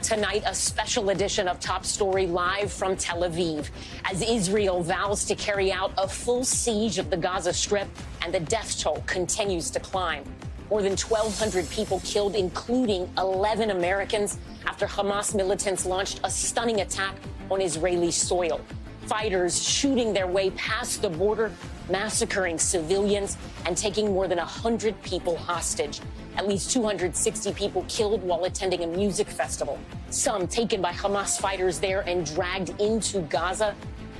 Tonight, a special edition of Top Story live from Tel Aviv as Israel vows to carry out a full siege of the Gaza Strip and the death toll continues to climb. More than 1,200 people killed, including 11 Americans, after Hamas militants launched a stunning attack on Israeli soil. Fighters shooting their way past the border, massacring civilians, and taking more than 100 people hostage. At least 260 people killed while attending a music festival, some taken by Hamas fighters there and dragged into Gaza.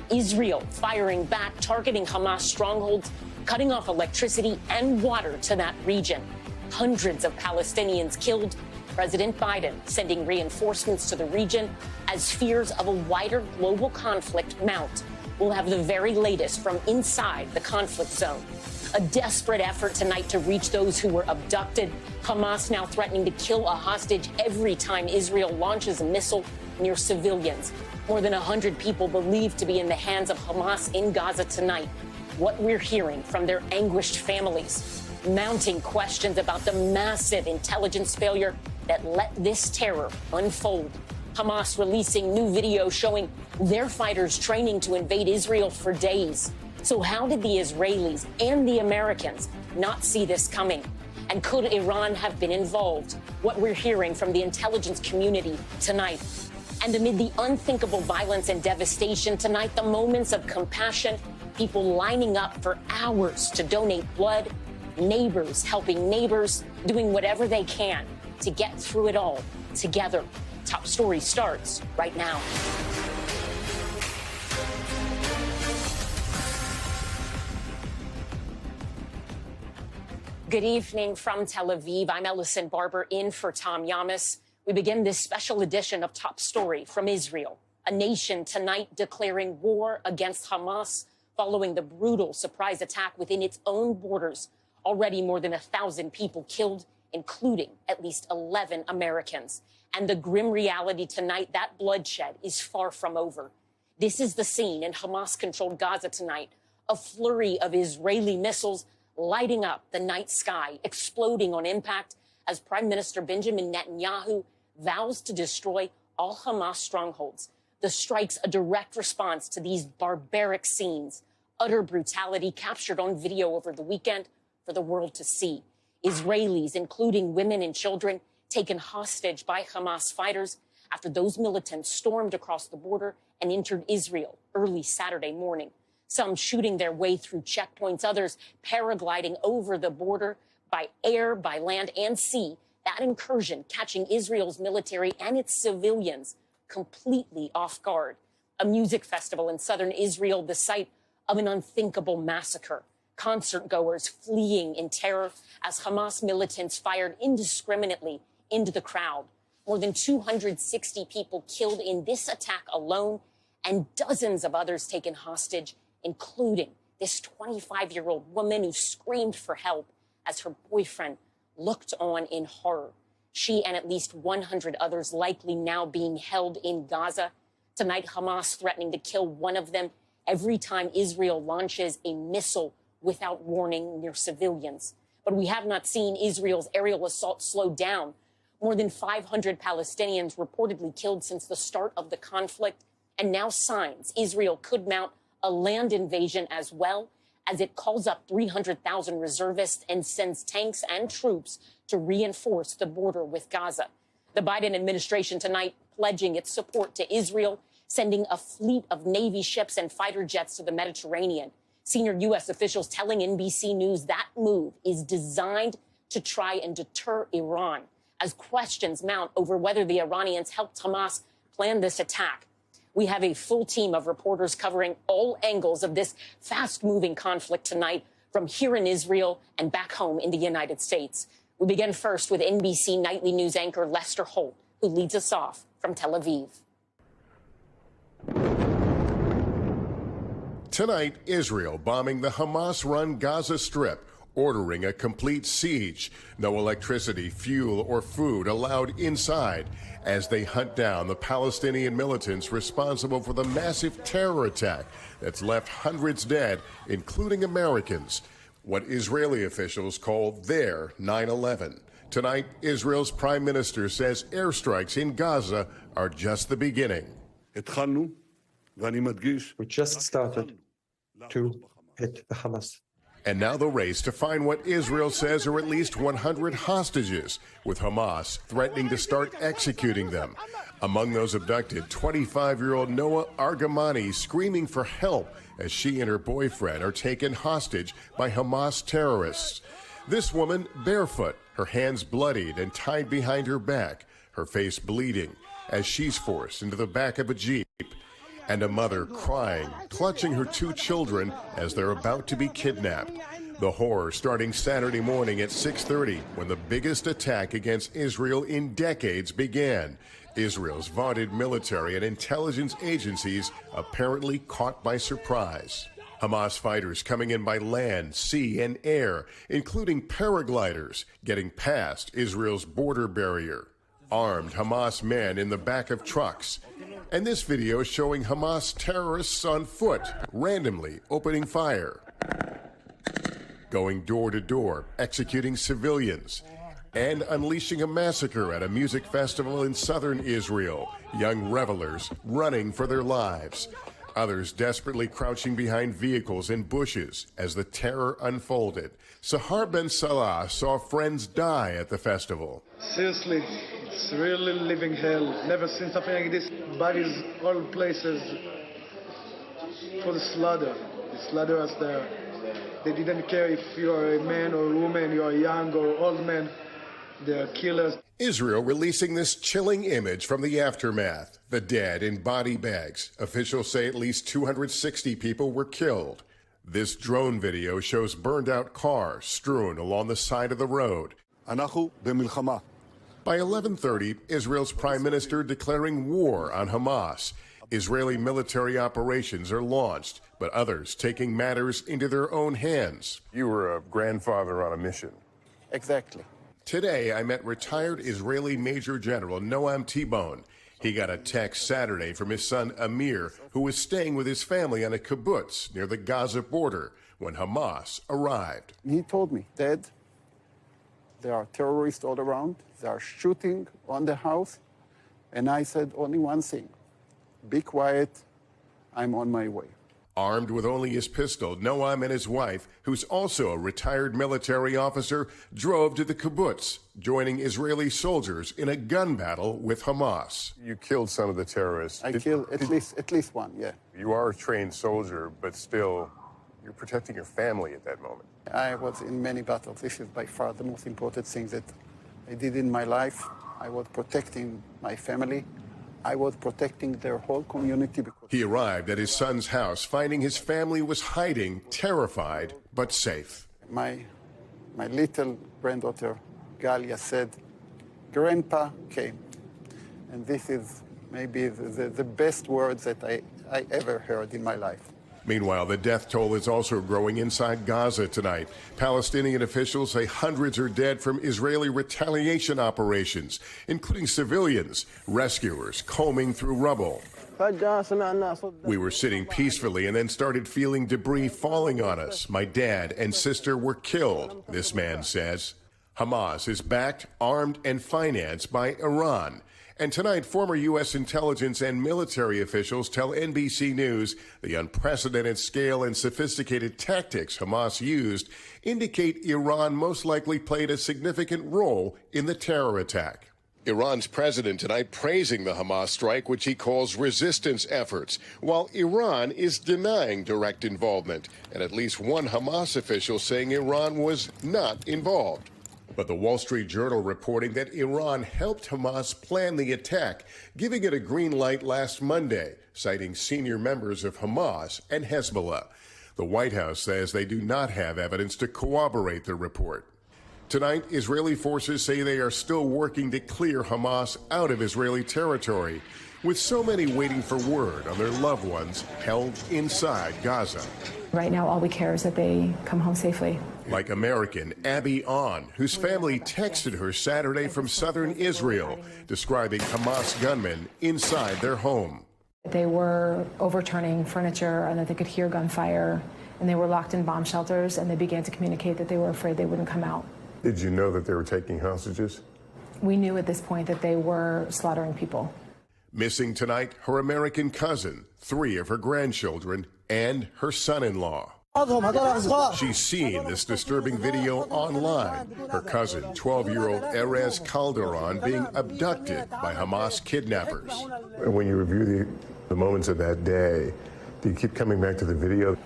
Israel firing back, targeting Hamas strongholds, cutting off electricity and water to that region. Hundreds of Palestinians killed. President Biden sending reinforcements to the region as fears of a wider global conflict mount. We'll have the very latest from inside the conflict zone. A desperate effort tonight to reach those who were abducted. Hamas now threatening to kill a hostage every time Israel launches a missile near civilians. More than 100 people believed to be in the hands of Hamas in Gaza tonight. What we're hearing from their anguished families. Mounting questions about the massive intelligence failure that let this terror unfold. Hamas releasing new video showing their fighters training to invade Israel for days. So how did the Israelis and the Americans not see this coming? And could Iran have been involved? What we're hearing from the intelligence community tonight. And amid the unthinkable violence and devastation tonight, the moments of compassion, people lining up for hours to donate blood, neighbors helping neighbors, doing whatever they can to get through it all together. Top Story starts right now. Good evening from Tel Aviv. I'm Ellison Barber in for Tom Llamas. We begin this special edition of Top Story from Israel, a nation tonight declaring war against Hamas following the brutal surprise attack within its own borders. Already more than 1,000 people killed, including at least 11 Americans. And the grim reality tonight, that bloodshed is far from over. This is the scene in Hamas-controlled Gaza tonight, a flurry of Israeli missiles lighting up the night sky, exploding on impact as Prime Minister Benjamin Netanyahu vows to destroy all Hamas strongholds. The strike's a direct response to these barbaric scenes, utter brutality captured on video over the weekend for the world to see. Israelis, including women and children, taken hostage by Hamas fighters after those militants stormed across the border and entered Israel early Saturday morning. Some shooting their way through checkpoints, others paragliding over the border by air, by land, and sea. That incursion catching Israel's military and its civilians completely off guard. A music festival in southern Israel, the site of an unthinkable massacre. Concert goers fleeing in terror as Hamas militants fired indiscriminately into the crowd. More than 260 people killed in this attack alone, and dozens of others taken hostage, including this 25-year-old woman who screamed for help as her boyfriend looked on in horror. She and at least 100 others likely now being held in Gaza. Tonight, Hamas threatening to kill one of them every time Israel launches a missile without warning near civilians. But we have not seen Israel's aerial assault slow down. More than 500 Palestinians reportedly killed since the start of the conflict, and now signs Israel could mount a land invasion as well, as it calls up 300,000 reservists and sends tanks and troops to reinforce the border with Gaza. The Biden administration tonight pledging its support to Israel, sending a fleet of Navy ships and fighter jets to the Mediterranean. Senior U.S. officials telling NBC News that move is designed to try and deter Iran, as questions mount over whether the Iranians helped Hamas plan this attack. We have a full team of reporters covering all angles of this fast-moving conflict tonight, from here in Israel and back home in the United States. We begin first with NBC Nightly News anchor Lester Holt, who leads us off from Tel Aviv. Tonight, Israel bombing the Hamas-run Gaza Strip, ordering a complete siege. No electricity, fuel, or food allowed inside as they hunt down the Palestinian militants responsible for the massive terror attack that's left hundreds dead, including Americans. What Israeli officials call their 9/11. Tonight, Israel's prime minister says airstrikes in Gaza are just the beginning. We just started to hit the Hamas. And now the race to find what Israel says are at least 100 hostages, with Hamas threatening to start executing them. Among those abducted, 25-year-old Noah Argamani screaming for help as she and her boyfriend are taken hostage by Hamas terrorists. This woman barefoot, her hands bloodied and tied behind her back, her face bleeding as she's forced into the back of a Jeep. And a mother crying, clutching her two children as they're about to be kidnapped. The horror starting Saturday morning at 6:30 when the biggest attack against Israel in decades began. Israel's vaunted military and intelligence agencies apparently caught by surprise. Hamas fighters coming in by land, sea, and air, including paragliders, getting past Israel's border barrier. Armed Hamas men in the back of trucks. And this video showing Hamas terrorists on foot, randomly opening fire. Going door to door, executing civilians. And unleashing a massacre at a music festival in southern Israel. Young revelers running for their lives. Others desperately crouching behind vehicles and bushes as the terror unfolded. Sahar Ben Salah saw friends die at the festival. Seriously, it's really living hell. Never seen something like this. Bodies all places for the slaughter. They slaughter us there. They didn't care if you're a man or a woman, you're young or old man. They're killers. Israel releasing this chilling image from the aftermath. The dead in body bags. Officials say at least 260 people were killed. This drone video shows burned out cars strewn along the side of the road. By 11:30, Israel's prime minister declaring war on Hamas. Israeli military operations are launched, but others taking matters into their own hands. You were a grandfather on a mission. Exactly. Today, I met retired Israeli Major General Noam T-Bone. He got a text Saturday from his son Amir, who was staying with his family on a kibbutz near the Gaza border when Hamas arrived. He told me, Dad, there are terrorists all around. They are shooting on the house. And I said only one thing, be quiet, I'm on my way. Armed with only his pistol, Noam and his wife, who's also a retired military officer, drove to the kibbutz, joining Israeli soldiers in a gun battle with Hamas. You killed some of the terrorists. I killed at least one, yeah. You are a trained soldier, but still, you're protecting your family at that moment. I was in many battles. This is by far the most important thing that I did in my life. I was protecting my family. I was protecting their whole community. He arrived at his son's house, finding his family was hiding, terrified, but safe. My little granddaughter, Galia, said, Grandpa came. And this is maybe the best words that I ever heard in my life. Meanwhile, the death toll is also growing inside Gaza tonight. Palestinian officials say hundreds are dead from Israeli retaliation operations, including civilians, rescuers combing through rubble. We were sitting peacefully and then started feeling debris falling on us. My dad and sister were killed, this man says. Hamas is backed, armed, and financed by Iran. And tonight, former U.S. intelligence and military officials tell NBC News the unprecedented scale and sophisticated tactics Hamas used indicate Iran most likely played a significant role in the terror attack. Iran's president tonight praising the Hamas strike, which he calls resistance efforts, while Iran is denying direct involvement, and at least one Hamas official saying Iran was not involved. But the Wall Street Journal reporting that Iran helped Hamas plan the attack, giving it a green light last Monday, citing senior members of Hamas and Hezbollah. The White House says they do not have evidence to corroborate the report. Tonight, Israeli forces say they are still working to clear Hamas out of Israeli territory, with so many waiting for word on their loved ones held inside Gaza. Right now, all we care is that they come home safely. Like American Abby On, whose family texted her Saturday from southern Israel, describing Hamas gunmen inside their home. They were overturning furniture and that they could hear gunfire, and they were locked in bomb shelters, and they began to communicate that they were afraid they wouldn't come out. Did you know that they were taking hostages? We knew at this point that they were slaughtering people. Missing tonight, her American cousin, 3 of her grandchildren, and her son-in-law. She's seen this disturbing video online. Her cousin, 12-year-old Erez Calderon, being abducted by Hamas kidnappers. When you review the moments of that day, do you keep coming back to the video?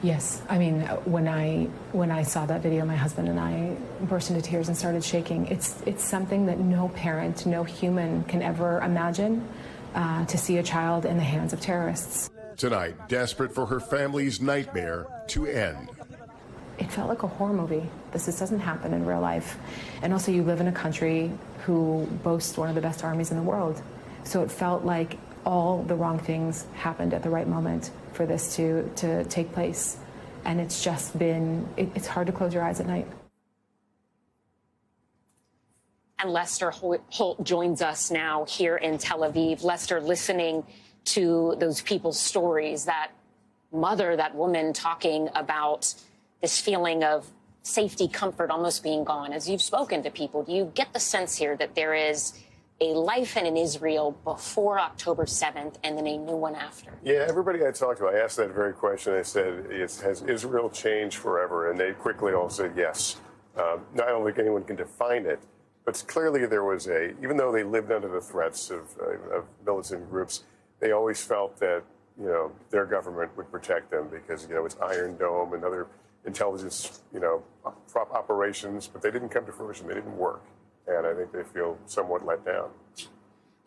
Yes. I mean, when I saw that video, my husband and I burst into tears and started shaking. It's something that no parent, no human can ever imagine, to see a child in the hands of terrorists. Tonight, desperate for her family's nightmare to end. It felt like a horror movie. This doesn't happen in real life. And also, you live in a country who boasts one of the best armies in the world. So it felt like all the wrong things happened at the right moment for this to take place. And it's just been, it's hard to close your eyes at night. And Lester Holt joins us now here in Tel Aviv. Lester, listening to those people's stories, that mother, that woman talking about this feeling of safety, comfort almost being gone. As you've spoken to people, do you get the sense here that there is a life in Israel before October 7th and then a new one after? Yeah, everybody I talked to, I asked that very question. I said, has Israel changed forever? And they quickly all said yes. I don't think anyone can define it, but clearly there was even though they lived under the threats of militant groups, they always felt that, their government would protect them because, it's Iron Dome and other intelligence, operations, but they didn't come to fruition. They didn't work. And I think they feel somewhat let down.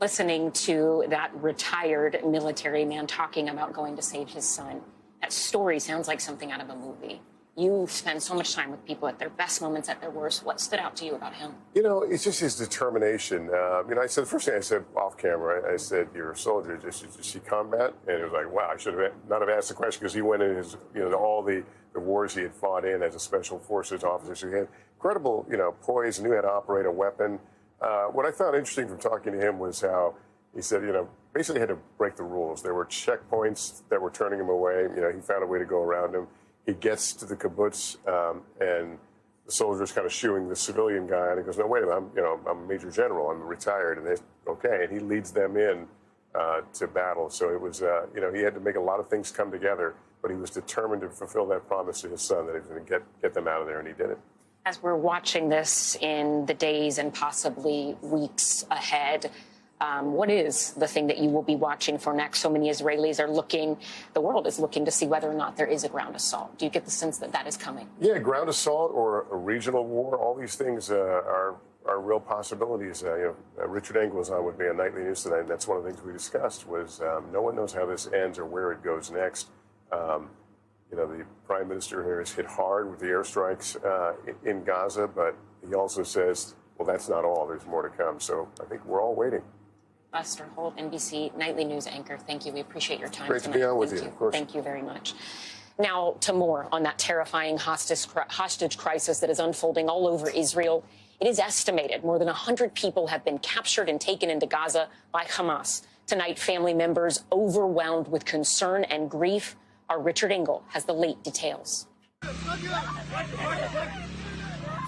Listening to that retired military man talking about going to save his son, that story sounds like something out of a movie. You spend so much time with people at their best moments, at their worst. What stood out to you about him? It's just his determination. I said, the first thing I said off camera, I said, you're a soldier, did you see combat? And it was like, wow, I should have not have asked the question because he went in his, all the wars he had fought in as a special forces officer. So he had incredible, poise, knew how to operate a weapon. What I found interesting from talking to him was how he said, basically had to break the rules. There were checkpoints that were turning him away. He found a way to go around them. He gets to the kibbutz, and the soldier's kind of shooing the civilian guy, and he goes, "No, wait a minute, I'm a major general, I'm retired," and they, okay, and he leads them in to battle. So it was, he had to make a lot of things come together, but he was determined to fulfill that promise to his son that he was going to get them out of there, and he did it. As we're watching this in the days and possibly weeks ahead, what is the thing that you will be watching for next? So many Israelis are looking, the world is looking to see whether or not there is a ground assault. Do you get the sense that that is coming? Yeah, ground assault or a regional war, all these things are real possibilities. Richard Engel was on with me on Nightly News tonight, and that's one of the things we discussed was no one knows how this ends or where it goes next. The Prime Minister here is hit hard with the airstrikes in Gaza, but he also says, well, that's not all. There's more to come. So I think we're all waiting. Lester Holt, NBC Nightly News anchor, thank you. We appreciate your time tonight. Great to be on with you, of course. Thank you very much. Now to more on that terrifying hostage crisis that is unfolding all over Israel. It is estimated more than 100 people have been captured and taken into Gaza by Hamas. Tonight, family members overwhelmed with concern and grief. Our Richard Engel has the late details.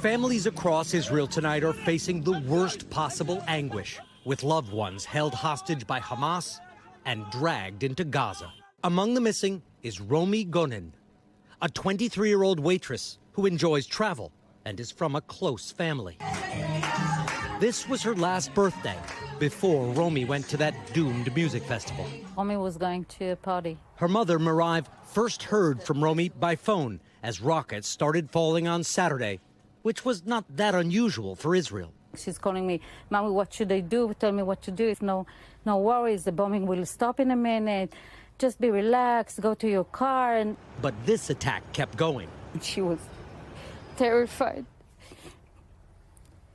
Families across Israel tonight are facing the worst possible anguish, with loved ones held hostage by Hamas and dragged into Gaza. Among the missing is Romi Gonen, a 23-year-old waitress who enjoys travel and is from a close family. This was her last birthday before Romi went to that doomed music festival. Romi was going to a party. Her mother, Mariv, first heard from Romi by phone as rockets started falling on Saturday, which was not that unusual for Israel. She's calling me, Mommy, what should I do? Tell me what to do. No worries, the bombing will stop in a minute. Just be relaxed, go to your car. But this attack kept going. She was terrified.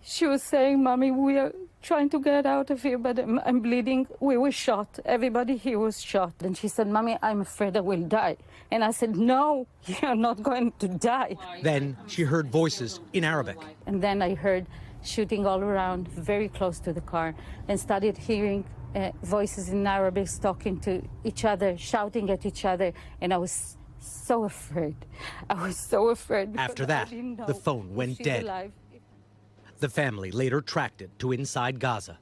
She was saying, Mommy, we are trying to get out of here, but I'm bleeding. We were shot. Everybody here was shot. And she said, Mommy, I'm afraid I will die. And I said, no, you're not going to die. Then she heard voices in Arabic. And then I heard shooting all around, very close to the car, and started hearing voices in Arabic talking to each other, shouting at each other, and I was so afraid. I was so afraid. After that, the phone went dead. Alive. The family later tracked it to inside Gaza.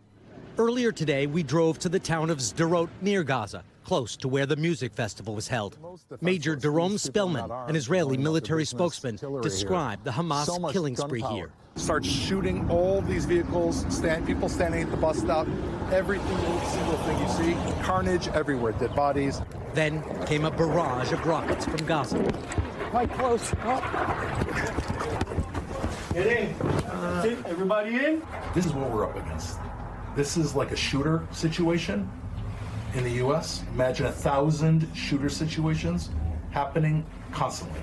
Earlier today, we drove to the town of Sderot near Gaza, close to where the music festival was held. Major Doron Spellman, an Israeli military spokesman, described the Hamas killing spree here. Start shooting all these vehicles, people standing at the bus stop, every single thing you see, carnage everywhere, dead bodies. Then came a barrage of rockets from Gaza. Quite close. Get in. Everybody in? This is what we're up against. This is like a shooter situation in the U.S. Imagine 1,000 shooter situations happening constantly.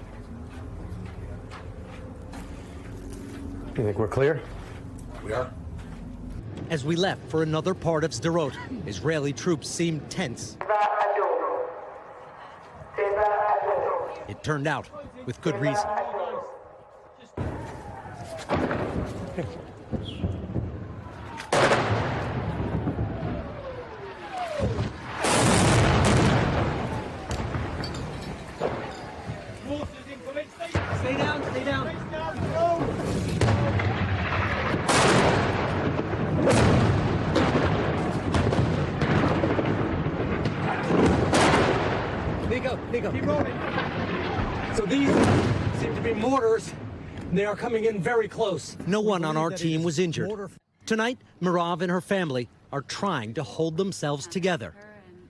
You think we're clear? We are. As we left for another part of Sderot, Israeli troops seemed tense. It turned out with good reason. Stay down, stay down. Nico. Keep rolling. So these seem to be mortars. They are coming in very close. No one on our team was injured. Tonight, Mirav and her family are trying to hold themselves together.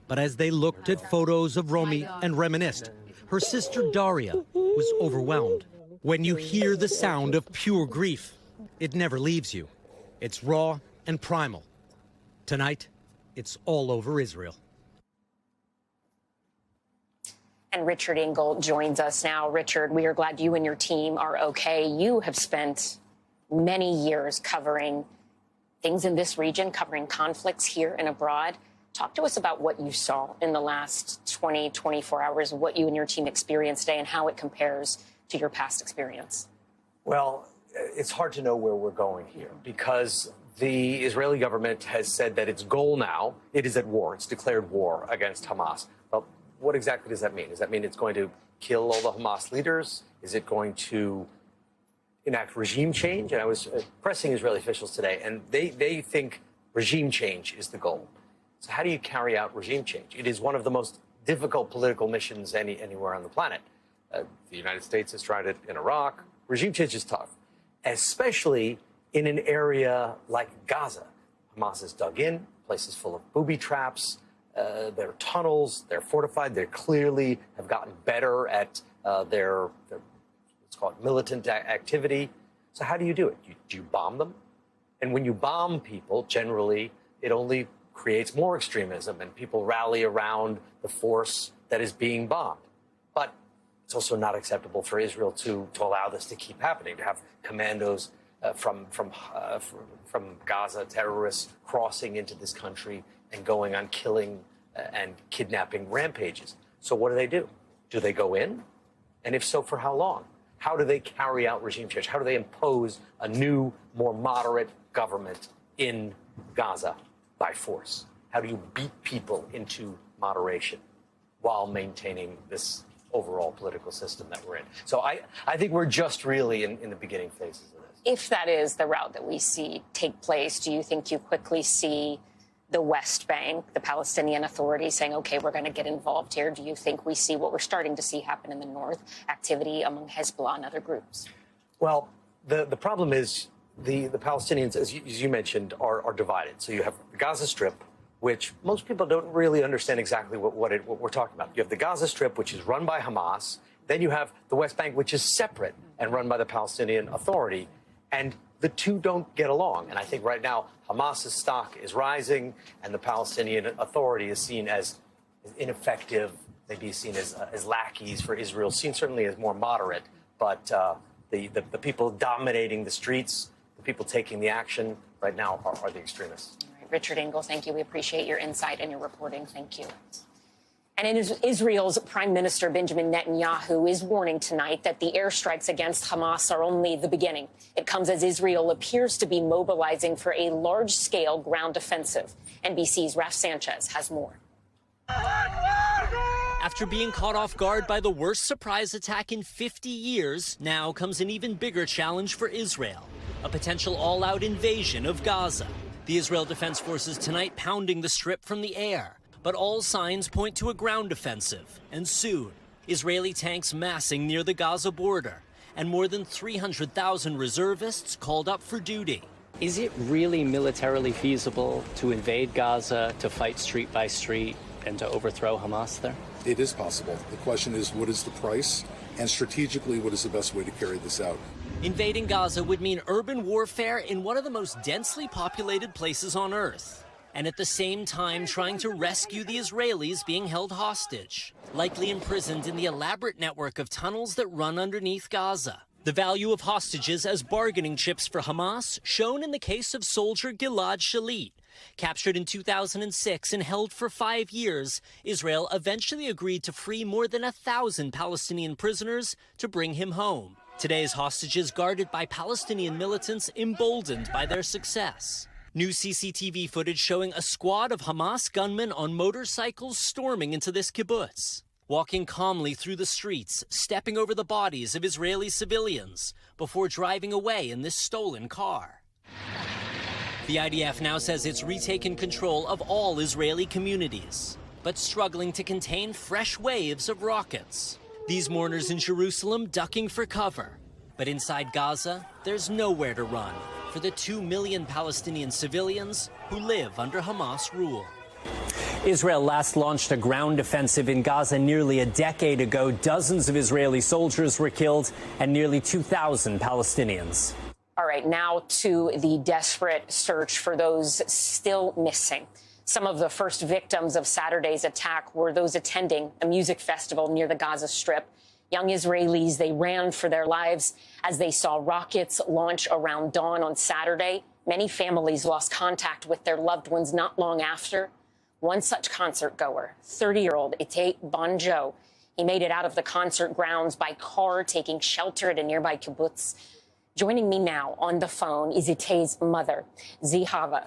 But as they looked at photos of Romy and reminisced, her sister Daria was overwhelmed. When you hear the sound of pure grief, it never leaves you. It's raw and primal. Tonight, it's all over Israel. And Richard Engel joins us now. Richard, we are glad you and your team are okay. You have spent many years covering things in this region, covering conflicts here and abroad. Talk to us about what you saw in the last 24 hours, what you and your team experienced today, and how it compares to your past experience. Well, it's hard to know where we're going here because the Israeli government has said that its goal now, it is at war. It's declared war against Hamas. But what exactly does that mean? Does that mean it's going to kill all the Hamas leaders? Is it going to enact regime change? And I was pressing Israeli officials today, and they think regime change is the goal. So how do you carry out regime change? It is one of the most difficult political missions anywhere on the planet. The United States has tried it in Iraq. Regime change is tough, especially in an area like Gaza. Hamas is dug in, places full of booby traps. There are tunnels. They're fortified. They clearly have gotten better at their let's call it militant activity. So how do you do it? Do you bomb them? And when you bomb people, generally, it only creates more extremism and people rally around the force that is being bombed. But it's also not acceptable for Israel to allow this to keep happening, to have commandos from Gaza, terrorists crossing into this country and going on killing and kidnapping rampages. So what do? Do they go in? And if so, for how long? How do they carry out regime change? How do they impose a new, more moderate government in Gaza by force? How do you beat people into moderation while maintaining this overall political system that we're in? So I think we're just really in the beginning phases of this. If that is the route that we see take place, do you think you quickly see the West Bank, the Palestinian Authority saying, OK, we're going to get involved here? Do you think we see what we're starting to see happen in the north, activity among Hezbollah and other groups? Well, the problem is the Palestinians, as you mentioned, are divided. So you have the Gaza Strip, which most people don't really understand exactly what we're talking about. You have the Gaza Strip, which is run by Hamas. Then you have the West Bank, which is separate and run by the Palestinian Authority. And the two don't get along. And I think right now Hamas's stock is rising and the Palestinian Authority is seen as ineffective, maybe seen as lackeys for Israel, seen certainly as more moderate. But the people dominating the streets, the people taking the action right now are the extremists. All right, Richard Engel, thank you. We appreciate your insight and your reporting. Thank you. And Israel's Prime Minister Benjamin Netanyahu is warning tonight that the airstrikes against Hamas are only the beginning. It comes as Israel appears to be mobilizing for a large-scale ground offensive. NBC's Raf Sanchez has more. After being caught off guard by the worst surprise attack in 50 years, now comes an even bigger challenge for Israel, a potential all-out invasion of Gaza. The Israel Defense Forces tonight pounding the strip from the air, but all signs point to a ground offensive, and soon, Israeli tanks massing near the Gaza border, and more than 300,000 reservists called up for duty. Is it really militarily feasible to invade Gaza, to fight street by street, and to overthrow Hamas there? It is possible. The question is, what is the price? And strategically, what is the best way to carry this out? Invading Gaza would mean urban warfare in one of the most densely populated places on Earth. And at the same time trying to rescue the Israelis being held hostage, likely imprisoned in the elaborate network of tunnels that run underneath Gaza. The value of hostages as bargaining chips for Hamas shown in the case of soldier Gilad Shalit. Captured in 2006 and held for 5 years, Israel eventually agreed to free more than 1,000 Palestinian prisoners to bring him home. Today's hostages guarded by Palestinian militants emboldened by their success. New CCTV footage showing a squad of Hamas gunmen on motorcycles storming into this kibbutz, walking calmly through the streets, stepping over the bodies of Israeli civilians before driving away in this stolen car. The IDF now says it's retaken control of all Israeli communities, but struggling to contain fresh waves of rockets. These mourners in Jerusalem ducking for cover. But inside Gaza, there's nowhere to run for the 2 million Palestinian civilians who live under Hamas rule. Israel last launched a ground offensive in Gaza nearly a decade ago. Dozens of Israeli soldiers were killed and nearly 2,000 Palestinians. All right, now to the desperate search for those still missing. Some of the first victims of Saturday's attack were those attending a music festival near the Gaza Strip. Young Israelis, they ran for their lives as they saw rockets launch around dawn on Saturday. Many families lost contact with their loved ones not long after. One such concert goer, 30-year-old Itay Banjo, he made it out of the concert grounds by car, taking shelter at a nearby kibbutz. Joining me now on the phone is Itay's mother, Ziha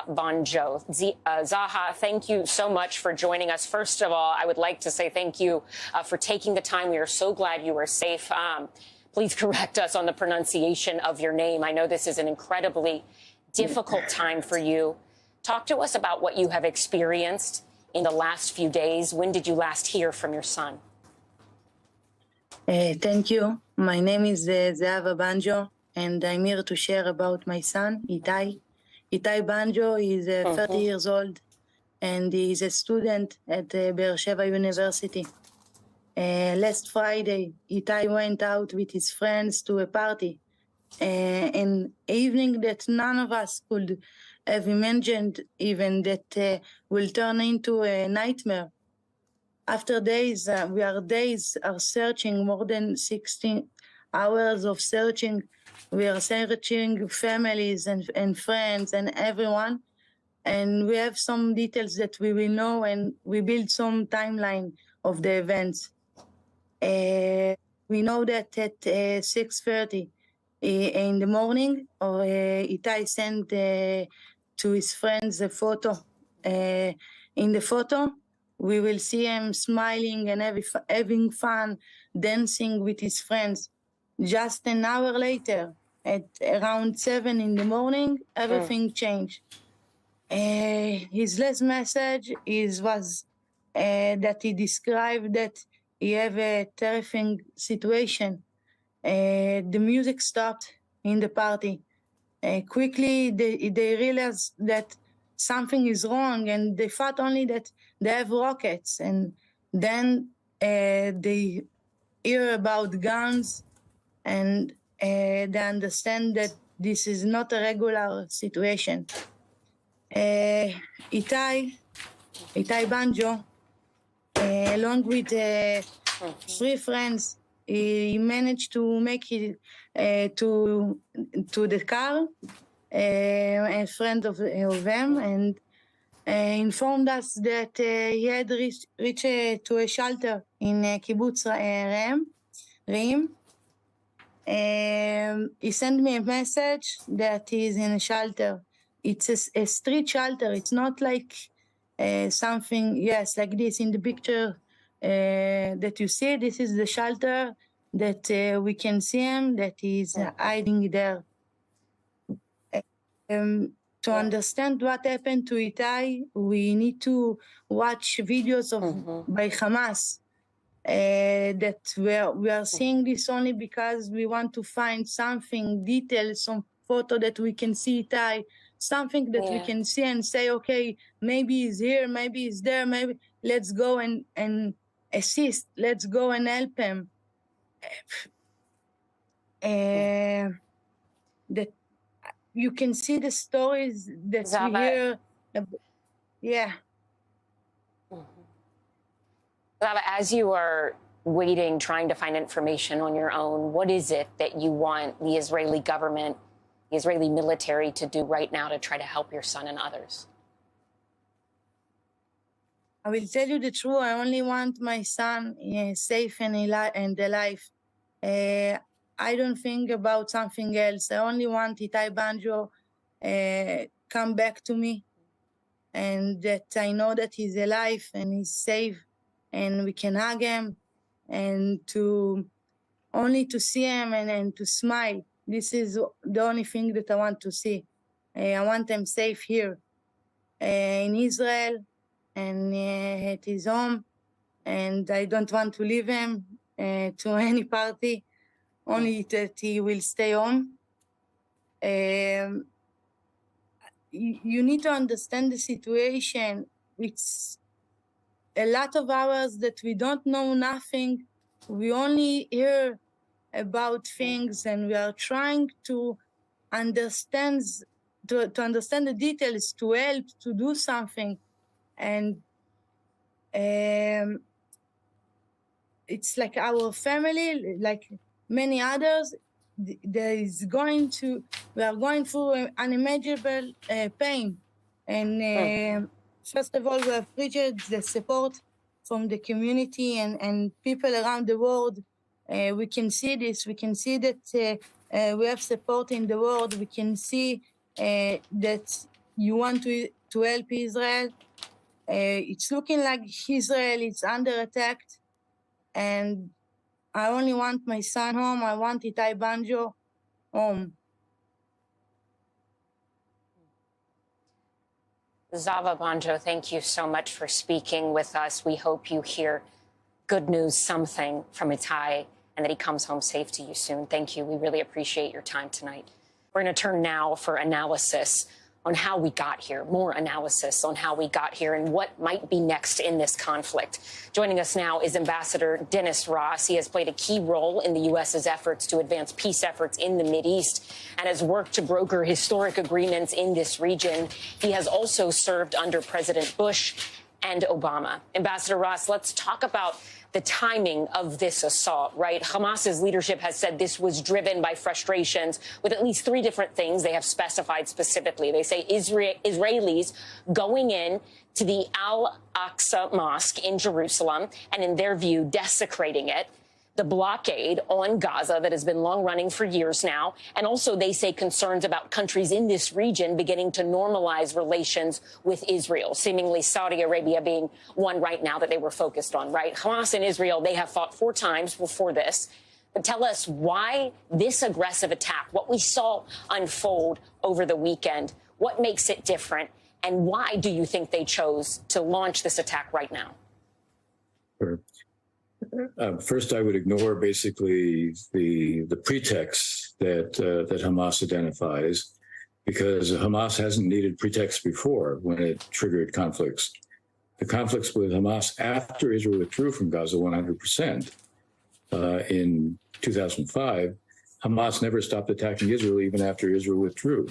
Banjo. Zaha, thank you so much for joining us. First of all, I would like to say thank you for taking the time. We are so glad you were safe. Please correct us on the pronunciation of your name. I know this is an incredibly difficult time for you. Talk to us about what you have experienced in the last few days. When did you last hear from your son? Thank you. My name is Zahava Banjo, and I'm here to share about my son, Itay. Itay Banjo is 30 years old, and he is a student at Beersheba University. Last Friday, Itay went out with his friends to a party, an evening that none of us could have imagined even that will turn into a nightmare. After days, we are searching, more than 16 hours of searching. We are searching families and friends and everyone. And we have some details that we will know, and we build some timeline of the events. We know that at 6:30 in the morning, Itay sent to his friends a photo. In the photo, we will see him smiling and having fun, dancing with his friends. Just an hour later, at around 7 in the morning, everything changed. His last message was that he described that he have a terrifying situation. The music stopped in the party. Quickly, they realized that something is wrong, and they thought only that they have rockets. And then they hear about guns, and they understand that this is not a regular situation. Itay Banjo, along with 3 friends, he managed to make it to the car, a friend of them, and informed us that he had reached to a shelter in kibbutz Reim. He sent me a message that he is in a shelter. It's a street shelter. It's not like something, yes, like this in the picture that you see. This is the shelter that we can see him, that he's hiding there. To understand what happened to Itai, we need to watch videos of by Hamas. That we are seeing this only because we want to find something, details, some photo that we can see Itai, something that we can see and say, okay, maybe he's here, maybe he's there, maybe let's go and assist, let's go and help him. That you can see the stories that we hear. Yeah. Zava, as you are waiting, trying to find information on your own, what is it that you want the Israeli government, the Israeli military to do right now to try to help your son and others? I will tell you the truth. I only want my son safe and alive. I don't think about something else. I only want Itai Banjo come back to me, and that I know that he's alive and he's safe, and we can hug him, and only to see him and to smile. This is the only thing that I want to see. I want him safe here in Israel and at his home, and I don't want to leave him to any party, only that he will stay home. You need to understand the situation. It's a lot of hours that we don't know nothing. We only hear about things, and we are trying to understand understand the details, to help, to do something. And it's like our family, like many others, we are going through an unimaginable pain. And first of all, we appreciate the support from the community and people around the world. We can see this. We can see that we have support in the world. We can see that you want to help Israel. It's looking like Israel is under attack. And I only want my son home. I want Itai Banjo home. Zava Banjo, thank you so much for speaking with us. We hope you hear good news, something from Itai, and that he comes home safe to you soon. Thank you. We really appreciate your time tonight. We're going to turn now for analysis on how we got here, more analysis on how we got here and what might be next in this conflict. Joining us now is Ambassador Dennis Ross. He has played a key role in the U.S.'s efforts to advance peace efforts in the Mideast and has worked to broker historic agreements in this region. He has also served under President Bush and Obama. Ambassador Ross, let's talk about the timing of this assault, right? Hamas's leadership has said this was driven by frustrations with at least 3 different things they have specified specifically. They say Israelis going in to the Al-Aqsa Mosque in Jerusalem and, in their view, desecrating it. The blockade on Gaza that has been long running for years now. And also they say concerns about countries in this region beginning to normalize relations with Israel, seemingly Saudi Arabia being one right now that they were focused on, right? Hamas and Israel, they have fought 4 times before this. But tell us why this aggressive attack, what we saw unfold over the weekend, what makes it different, and why do you think they chose to launch this attack right now? Sure. First, I would ignore basically the pretext that Hamas identifies, because Hamas hasn't needed pretext before when it triggered conflicts. The conflicts with Hamas after Israel withdrew from Gaza 100% in 2005, Hamas never stopped attacking Israel even after Israel withdrew.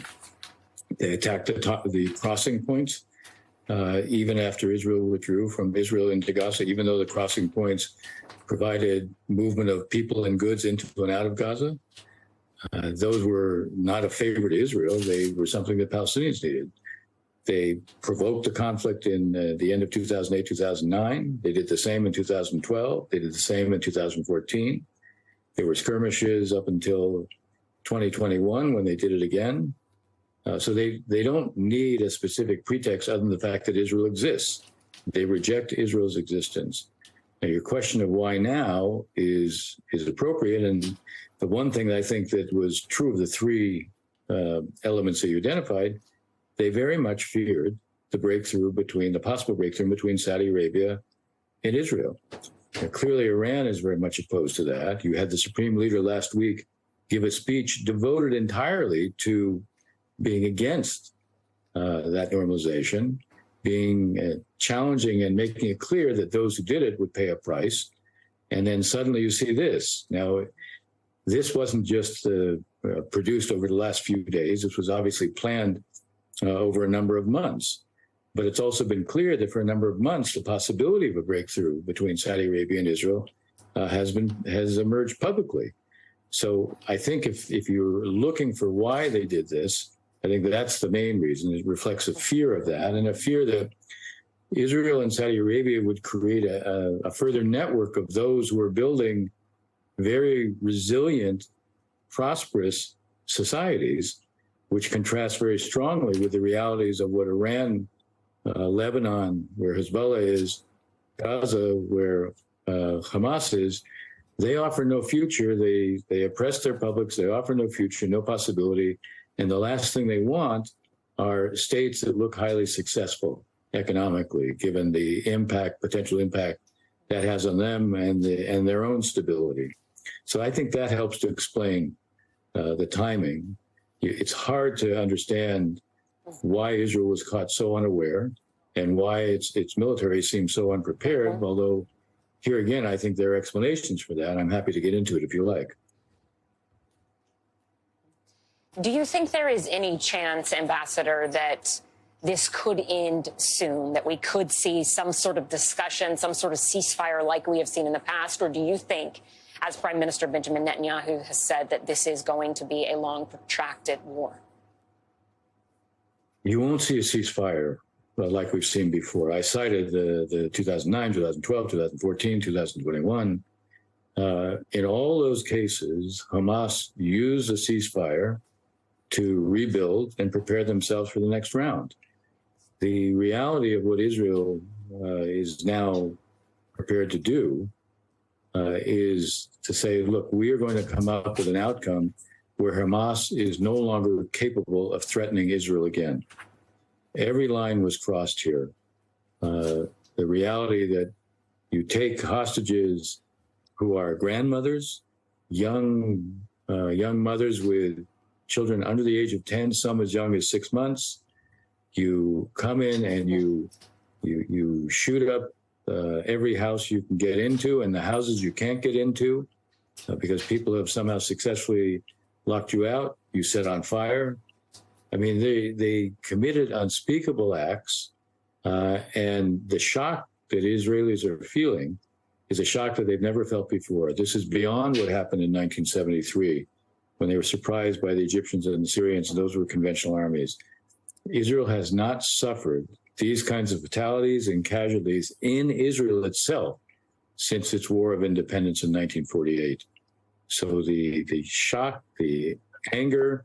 They attacked the crossing points even after Israel withdrew from Israel into Gaza, even though the crossing points provided movement of people and goods into and out of Gaza. Those were not a favor to Israel. They were something that Palestinians needed. They provoked the conflict in the end of 2008, 2009. They did the same in 2012. They did the same in 2014. There were skirmishes up until 2021 when they did it again. So they don't need a specific pretext other than the fact that Israel exists. They reject Israel's existence. Now, your question of why now is appropriate. And the one thing that I think that was true of the three elements that you identified, they very much feared the possible breakthrough between Saudi Arabia and Israel. Now, clearly, Iran is very much opposed to that. You had the Supreme Leader last week give a speech devoted entirely to being against that normalization, being challenging and making it clear that those who did it would pay a price. And then suddenly you see this. Now, this wasn't just produced over the last few days. This was obviously planned over a number of months. But it's also been clear that for a number of months, the possibility of a breakthrough between Saudi Arabia and Israel has emerged publicly. So I think if you're looking for why they did this, I think that's the main reason. It reflects a fear of that, and a fear that Israel and Saudi Arabia would create a further network of those who are building very resilient, prosperous societies, which contrast very strongly with the realities of what Iran, Lebanon, where Hezbollah is, Gaza, where Hamas is. They offer no future. They oppress their publics. They offer no future, no possibility. And the last thing they want are states that look highly successful economically, given the potential impact that has on them and their own stability. So I think that helps to explain the timing. It's hard to understand why Israel was caught so unaware and why its military seems so unprepared, although here again, I think there are explanations for that. I'm happy to get into it if you like. Do you think there is any chance, Ambassador, that this could end soon, that we could see some sort of discussion, some sort of ceasefire like we have seen in the past? Or do you think, as Prime Minister Benjamin Netanyahu has said, that this is going to be a long, protracted war? You won't see a ceasefire like we've seen before. I cited the 2009, 2012, 2014, 2021. In all those cases, Hamas used a ceasefire to rebuild and prepare themselves for the next round. The reality of what Israel is now prepared to do is to say, look, we are going to come up with an outcome where Hamas is no longer capable of threatening Israel again. Every line was crossed here. The reality that you take hostages who are grandmothers, young mothers with children under the age of 10, some as young as 6 months. You come in and you shoot up every house you can get into, and the houses you can't get into because people have somehow successfully locked you out. You set on fire. I mean, they committed unspeakable acts, and the shock that Israelis are feeling is a shock that they've never felt before. This is beyond what happened in 1973, when they were surprised by the Egyptians and the Syrians, and those were conventional armies. Israel has not suffered these kinds of fatalities and casualties in Israel itself since its War of Independence in 1948. So the shock, the anger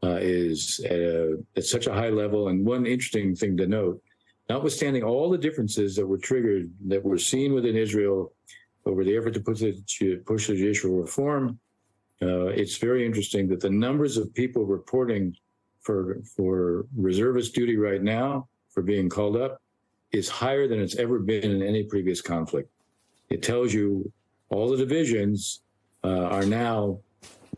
is at such a high level. And one interesting thing to note, notwithstanding all the differences that were triggered, that were seen within Israel over the effort to push the judicial reform, it's very interesting that the numbers of people reporting for reservist duty right now, for being called up, is higher than it's ever been in any previous conflict. It tells you all the divisions are now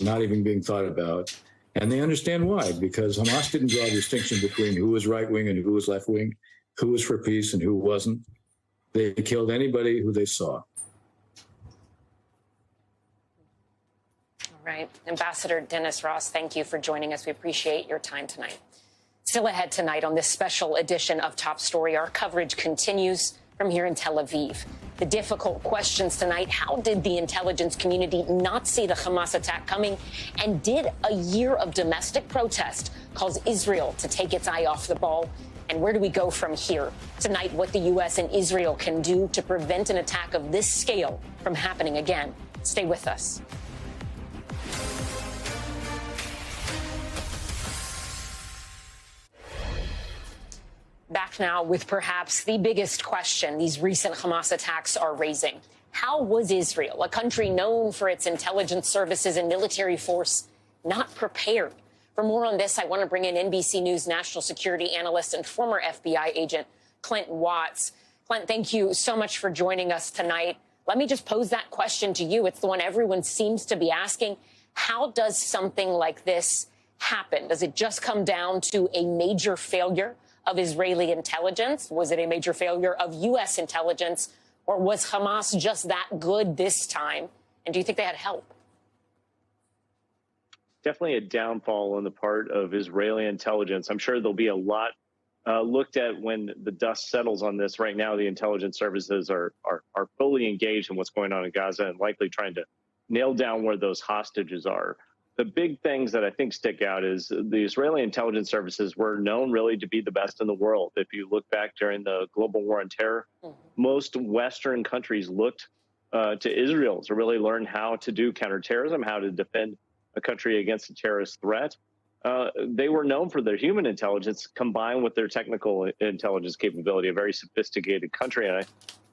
not even being thought about. And they understand why, because Hamas didn't draw a distinction between who was right-wing and who was left-wing, who was for peace and who wasn't. They killed anybody who they saw. Right. Ambassador Dennis Ross, thank you for joining us. We appreciate your time tonight. Still ahead tonight on this special edition of Top Story, our coverage continues from here in Tel Aviv. The difficult questions tonight: how did the intelligence community not see the Hamas attack coming? And did a year of domestic protest cause Israel to take its eye off the ball? And where do we go from here? Tonight, what the U.S. and Israel can do to prevent an attack of this scale from happening again. Stay with us. Back now with perhaps the biggest question these recent Hamas attacks are raising. How was Israel, a country known for its intelligence services and military force, not prepared? For more on this, I want to bring in NBC News national security analyst and former FBI agent Clint Watts. Clint, thank you so much for joining us tonight. Let me just pose that question to you. It's the one everyone seems to be asking. How does something like this happen? Does it just come down to a major failure of Israeli intelligence? Was it a major failure of U.S. intelligence? Or was Hamas just that good this time? And do you think they had help? Definitely a downfall on the part of Israeli intelligence. I'm sure there'll be a lot looked at when the dust settles on this. Right now, the intelligence services are fully engaged in what's going on in Gaza and likely trying to nail down where those hostages are. The big things that I think stick out is the Israeli intelligence services were known really to be the best in the world. If you look back during the global war on terror, most Western countries looked to Israel to really learn how to do counterterrorism, how to defend a country against a terrorist threat. They were known for their human intelligence combined with their technical intelligence capability, a very sophisticated country. And I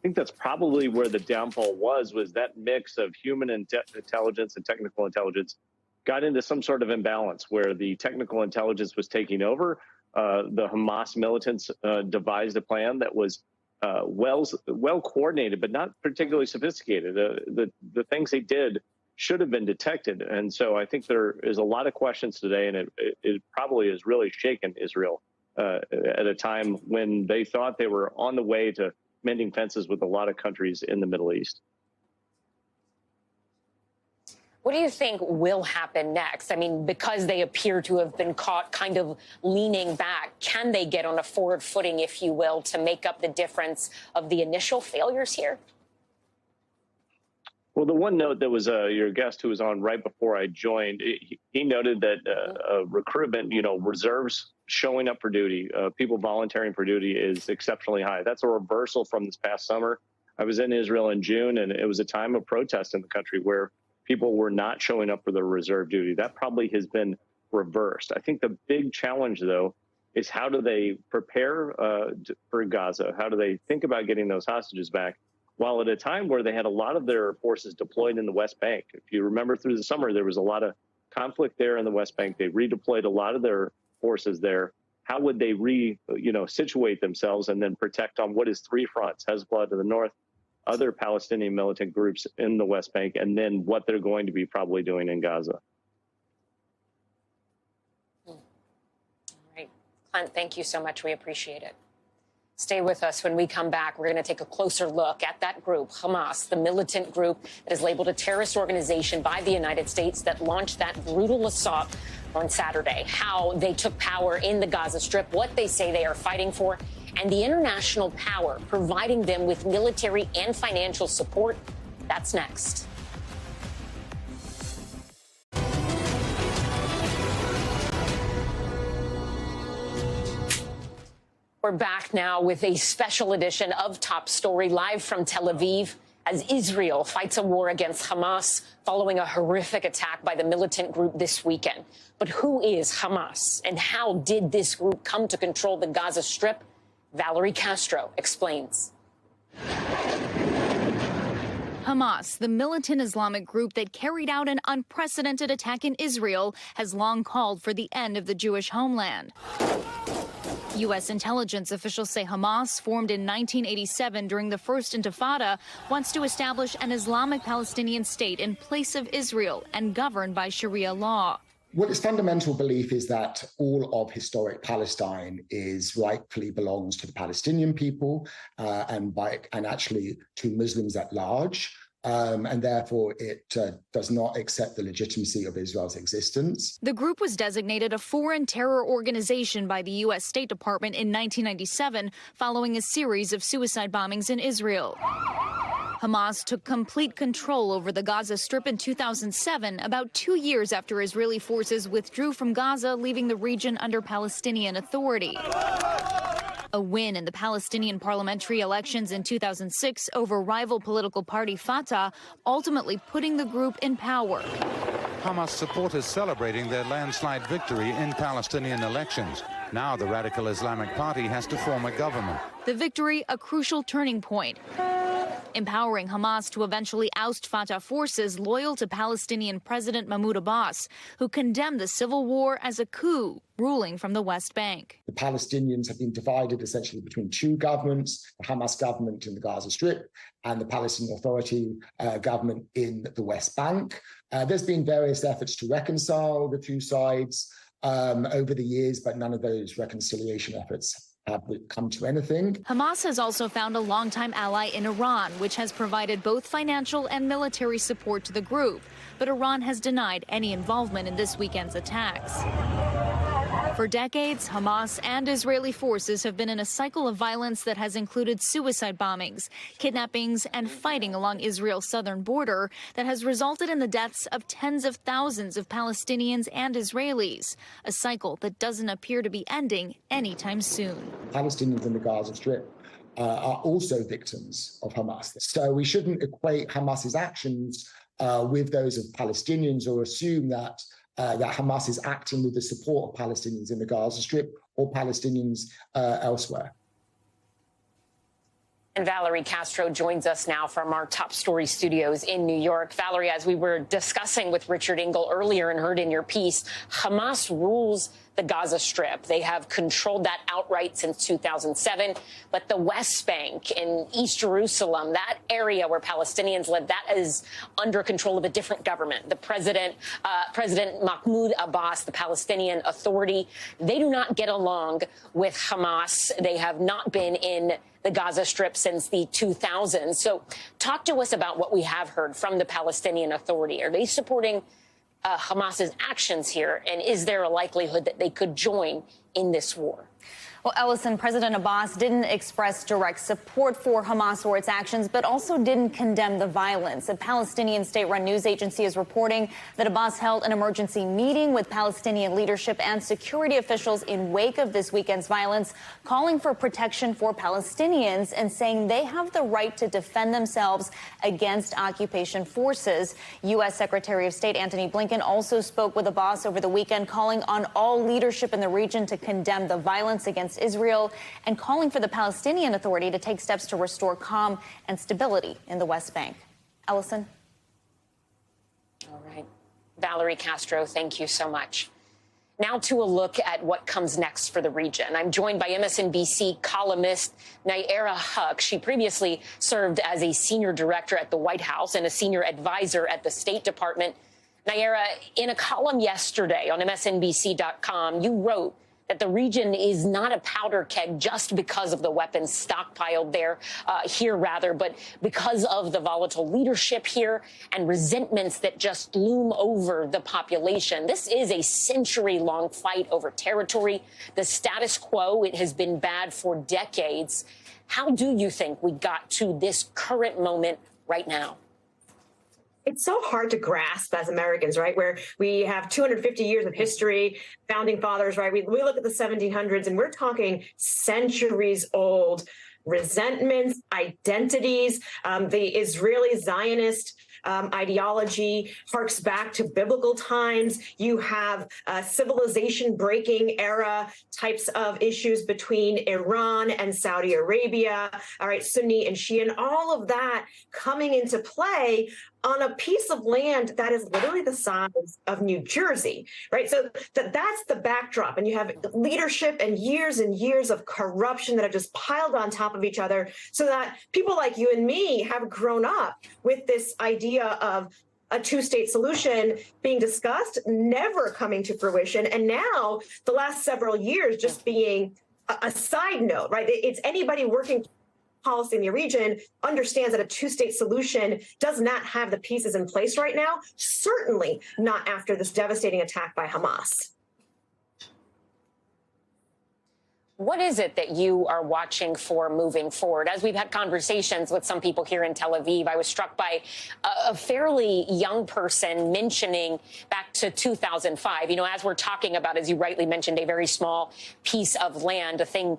think that's probably where the downfall was that mix of human intelligence and technical intelligence got into some sort of imbalance where the technical intelligence was taking over. The Hamas militants devised a plan that was well coordinated, but not particularly sophisticated. The things they did should have been detected. And so I think there is a lot of questions today, and it probably has really shaken Israel at a time when they thought they were on the way to mending fences with a lot of countries in the Middle East. What do you think will happen next? I mean, because they appear to have been caught kind of leaning back, can they get on a forward footing, if you will, to make up the difference of the initial failures here? Well, the one note that was your guest who was on right before I joined, he noted that recruitment, reserves showing up for duty, people volunteering for duty is exceptionally high. That's a reversal from this past summer. I was in Israel in June, and it was a time of protest in the country where people were not showing up for their reserve duty. That probably has been reversed. I think the big challenge, though, is how do they prepare for Gaza? How do they think about getting those hostages back? While at a time where they had a lot of their forces deployed in the West Bank. If you remember through the summer, there was a lot of conflict there in the West Bank. They redeployed a lot of their forces there. How would they situate themselves and then protect on what is three fronts, Hezbollah to the north, other Palestinian militant groups in the West Bank, and then what they're going to be probably doing in Gaza? All right. Clint, thank you so much. We appreciate it. Stay with us. When we come back, we're going to take a closer look at that group, Hamas, the militant group that is labeled a terrorist organization by the United States that launched that brutal assault on Saturday, how they took power in the Gaza Strip, what they say they are fighting for, and the international power providing them with military and financial support. That's next. We're back now with a special edition of Top Story, live from Tel Aviv, as Israel fights a war against Hamas following a horrific attack by the militant group this weekend. But who is Hamas, and how did this group come to control the Gaza Strip? Valerie Castro explains. Hamas, the militant Islamic group that carried out an unprecedented attack in Israel, has long called for the end of the Jewish homeland. U.S. intelligence officials say Hamas, formed in 1987 during the First Intifada, wants to establish an Islamic Palestinian state in place of Israel and governed by Sharia law. Well, its fundamental belief is that all of historic Palestine rightfully belongs to the Palestinian people and actually to Muslims at large. And therefore, it does not accept the legitimacy of Israel's existence. The group was designated a foreign terror organization by the U.S. State Department in 1997, following a series of suicide bombings in Israel. Hamas took complete control over the Gaza Strip in 2007, about 2 years after Israeli forces withdrew from Gaza, leaving the region under Palestinian authority. A win in the Palestinian parliamentary elections in 2006 over rival political party Fatah, ultimately putting the group in power. Hamas supporters celebrating their landslide victory in Palestinian elections. Now the radical Islamic Party has to form a government. The victory, a crucial turning point, empowering Hamas to eventually oust Fatah forces loyal to Palestinian President Mahmoud Abbas, who condemned the civil war as a coup, ruling from the West Bank. The Palestinians have been divided essentially between two governments, the Hamas government in the Gaza Strip and the Palestinian Authority government in the West Bank. There's been various efforts to reconcile the two sides over the years, but none of those reconciliation efforts have come to anything. Hamas has also found a longtime ally in Iran, which has provided both financial and military support to the group. But Iran has denied any involvement in this weekend's attacks. For decades, Hamas and Israeli forces have been in a cycle of violence that has included suicide bombings, kidnappings, and fighting along Israel's southern border that has resulted in the deaths of tens of thousands of Palestinians and Israelis, a cycle that doesn't appear to be ending anytime soon. Palestinians in the Gaza Strip are also victims of Hamas. So we shouldn't equate Hamas's actions with those of Palestinians or assume that Hamas is acting with the support of Palestinians in the Gaza Strip or Palestinians elsewhere. And Valerie Castro joins us now from our top story studios in New York. Valerie, as we were discussing with Richard Engel earlier and heard in your piece, Hamas rules the Gaza Strip. They have controlled that outright since 2007. But the West Bank in East Jerusalem, that area where Palestinians live, that is under control of a different government. The President Mahmoud Abbas, the Palestinian Authority, they do not get along with Hamas. They have not been in the Gaza Strip since the 2000s. So talk to us about what we have heard from the Palestinian Authority. Are they supporting Hamas's actions here? And is there a likelihood that they could join in this war? Well, Ellison, President Abbas didn't express direct support for Hamas or its actions, but also didn't condemn the violence. A Palestinian state-run news agency is reporting that Abbas held an emergency meeting with Palestinian leadership and security officials in wake of this weekend's violence, calling for protection for Palestinians and saying they have the right to defend themselves against occupation forces. U.S. Secretary of State Antony Blinken also spoke with Abbas over the weekend, calling on all leadership in the region to condemn the violence against Israel and calling for the Palestinian Authority to take steps to restore calm and stability in the West Bank. Ellison. All right. Valerie Castro, thank you so much. Now to a look at what comes next for the region. I'm joined by MSNBC columnist Nayyera Huq. She previously served as a senior director at the White House and a senior advisor at the State Department. Nayyera, in a column yesterday on MSNBC.com, you wrote that the region is not a powder keg just because of the weapons stockpiled here, but because of the volatile leadership here and resentments that just loom over the population. This is a century-long fight over territory. The status quo, it has been bad for decades. How do you think we got to this current moment right now? It's so hard to grasp as Americans, right, where we have 250 years of history, founding fathers, right? We look at the 1700s and we're talking centuries old resentments, identities. The Israeli Zionist ideology harks back to biblical times. You have civilization-breaking era types of issues between Iran and Saudi Arabia, all right, Sunni and Shia, and all of that coming into play on a piece of land that is literally the size of New Jersey, right? So that's the backdrop. And you have leadership and years of corruption that have just piled on top of each other so that people like you and me have grown up with this idea of a two-state solution being discussed, never coming to fruition. And now the last several years just being a side note, right? It's anybody working policy in the region understands that a two-state solution does not have the pieces in place right now, certainly not after this devastating attack by Hamas. What is it that you are watching for moving forward? As we've had conversations with some people here in Tel Aviv, I was struck by a fairly young person mentioning back to 2005. You know, as we're talking about, as you rightly mentioned, a very small piece of land, a thing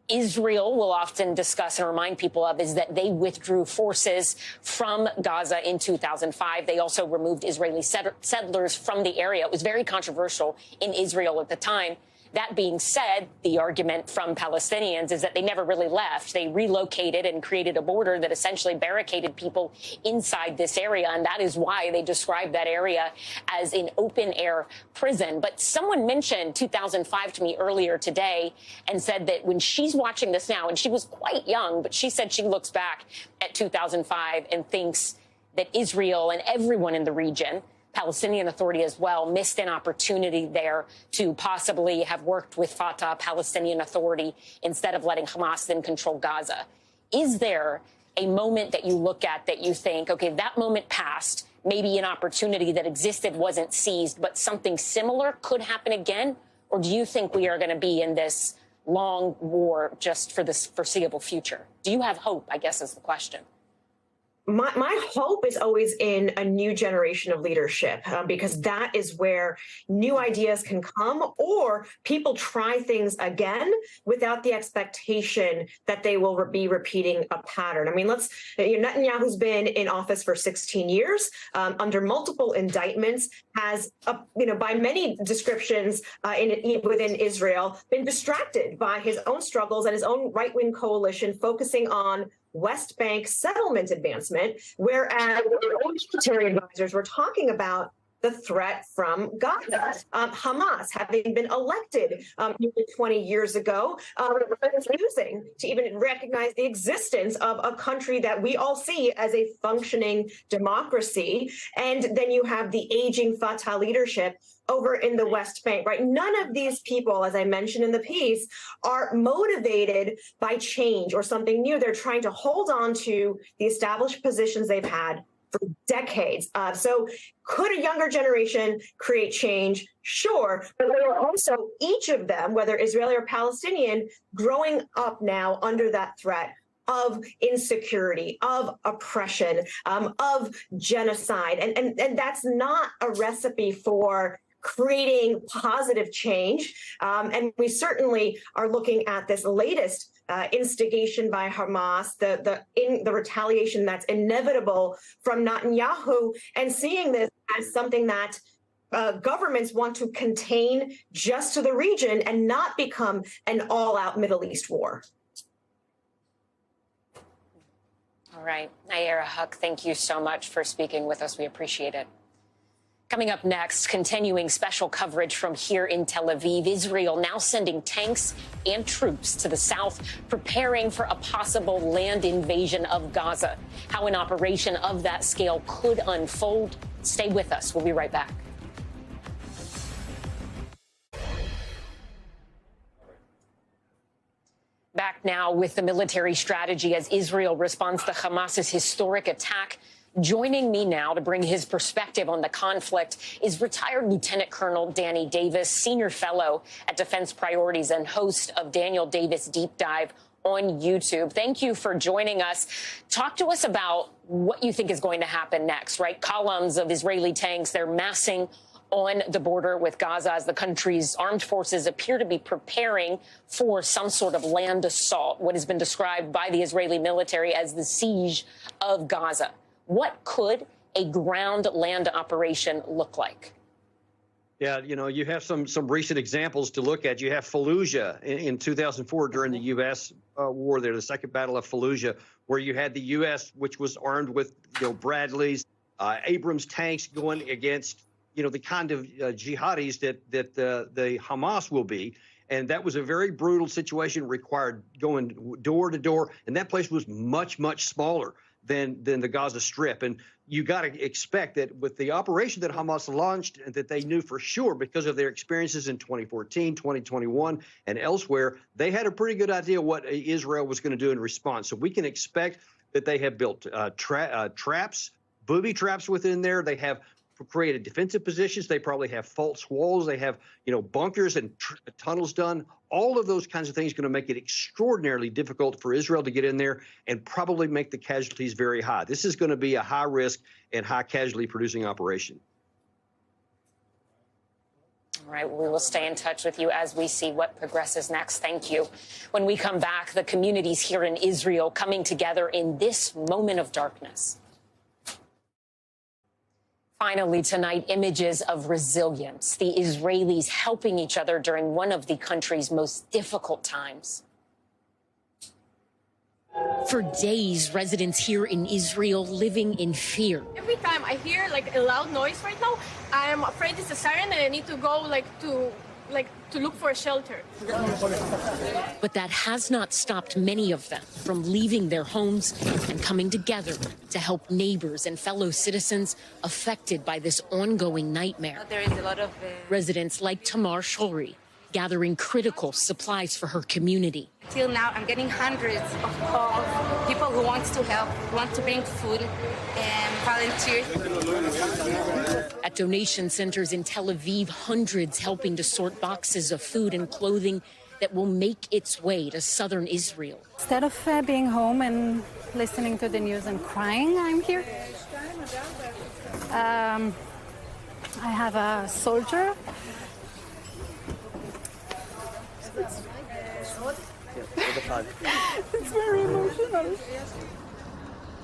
Israel will often discuss and remind people of is that they withdrew forces from Gaza in 2005. They also removed Israeli settlers from the area. It was very controversial in Israel at the time. That being said, the argument from Palestinians is that they never really left. They relocated and created a border that essentially barricaded people inside this area. And that is why they describe that area as an open air prison. But someone mentioned 2005 to me earlier today and said that when she's watching this now, and she was quite young, but she said she looks back at 2005 and thinks that Israel and everyone in the region, Palestinian Authority as well, missed an opportunity there to possibly have worked with Fatah, Palestinian Authority, instead of letting Hamas then control Gaza. Is there a moment that you look at that you think, okay, that moment passed, maybe an opportunity that existed wasn't seized, but something similar could happen again? Or do you think we are going to be in this long war just for this foreseeable future? Do you have hope, I guess, is the question. My hope is always in a new generation of leadership, because that is where new ideas can come, or people try things again without the expectation that they will be repeating a pattern. I mean, Netanyahu's been in office for 16 years under multiple indictments, has, by many descriptions within Israel, been distracted by his own struggles and his own right-wing coalition focusing on West Bank settlement advancement, whereas military advisors were talking about the threat from Gaza. Hamas, having been elected 20 years ago, refusing to even recognize the existence of a country that we all see as a functioning democracy. And then you have the aging Fatah leadership over in the West Bank, right? None of these people, as I mentioned in the piece, are motivated by change or something new. They're trying to hold on to the established positions they've had for decades. So could a younger generation create change? Sure. But there are also each of them, whether Israeli or Palestinian, growing up now under that threat of insecurity, of oppression, of genocide. And that's not a recipe for creating positive change. And we certainly are looking at this latest instigation by Hamas, the retaliation that's inevitable from Netanyahu, and seeing this as something that governments want to contain just to the region and not become an all-out Middle East war. All right. Nayera Huck, thank you so much for speaking with us. We appreciate it. Coming up next, continuing special coverage from here in Tel Aviv, Israel now sending tanks and troops to the south, preparing for a possible land invasion of Gaza. How an operation of that scale could unfold. Stay with us. We'll be right back. Back now with the military strategy as Israel responds to Hamas's historic attack. Joining me now to bring his perspective on the conflict is retired Lieutenant Colonel Danny Davis, senior fellow at Defense Priorities and host of Daniel Davis Deep Dive on YouTube. Thank you for joining us. Talk to us about what you think is going to happen next, right? Columns of Israeli tanks, they're massing on the border with Gaza as the country's armed forces appear to be preparing for some sort of land assault, what has been described by the Israeli military as the siege of Gaza. What could a ground land operation look like? Yeah, you have some recent examples to look at. You have Fallujah in 2004 during the U.S. war there, the Second Battle of Fallujah, where you had the U.S., which was armed with Bradleys, Abrams tanks going against the kind of jihadis that the Hamas will be. And that was a very brutal situation, required going door to door. And that place was much, much smaller than the Gaza Strip. And you got to expect that with the operation that Hamas launched, that they knew for sure because of their experiences in 2014, 2021, and elsewhere, they had a pretty good idea what Israel was going to do in response. So we can expect that they have built traps, booby traps within there. They have created defensive positions. They probably have false walls. They have, bunkers and tunnels done. All of those kinds of things are going to make it extraordinarily difficult for Israel to get in there and probably make the casualties very high. This is going to be a high risk and high casualty producing operation. All right, we will stay in touch with you as we see what progresses next. Thank you. When we come back, the communities here in Israel coming together in this moment of darkness. Finally tonight, images of resilience. The Israelis helping each other during one of the country's most difficult times. For days, residents here in Israel living in fear. Every time I hear like a loud noise right now, I am afraid it's a siren and I need to go to look for a shelter. But that has not stopped many of them from leaving their homes and coming together to help neighbors and fellow citizens affected by this ongoing nightmare. There is a lot of residents like Tamar Shori gathering critical supplies for her community. Till now, I'm getting hundreds of calls, people who want to help, want to bring food and volunteers. At donation centers in Tel Aviv, hundreds helping to sort boxes of food and clothing that will make its way to southern Israel. Instead of being home and listening to the news and crying, I'm here. I have a soldier. It's very emotional.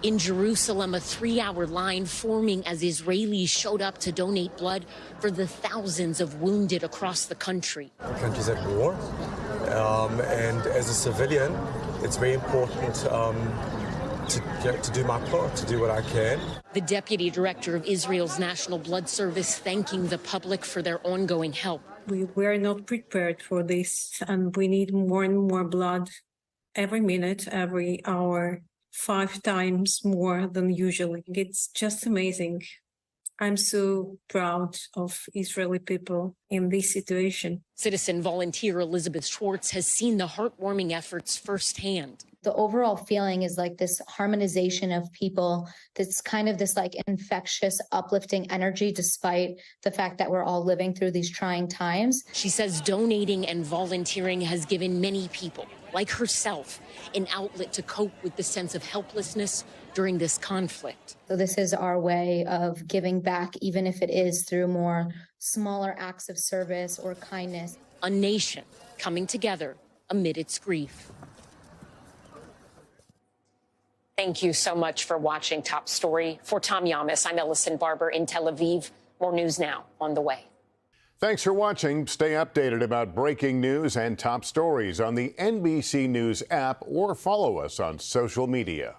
In Jerusalem, a 3-hour line forming as Israelis showed up to donate blood for the thousands of wounded across the country. The country's at war, and as a civilian, it's very important to do my part, to do what I can. The deputy director of Israel's National Blood Service thanking the public for their ongoing help. We were not prepared for this, and we need more and more blood every minute, every hour, 5 times more than usually. It's just amazing. I'm so proud of Israeli people in this situation. Citizen volunteer Elizabeth Schwartz has seen the heartwarming efforts firsthand. The overall feeling is like this harmonization of people. That's kind of this like infectious, uplifting energy, despite the fact that we're all living through these trying times. She says donating and volunteering has given many people, like herself, an outlet to cope with the sense of helplessness during this conflict. So this is our way of giving back, even if it is through more smaller acts of service or kindness. A nation coming together amid its grief. Thank you so much for watching Top Story. For Tom Llamas, I'm Ellison Barber in Tel Aviv. More news now on the way. Thanks for watching. Stay updated about breaking news and top stories on the NBC News app or follow us on social media.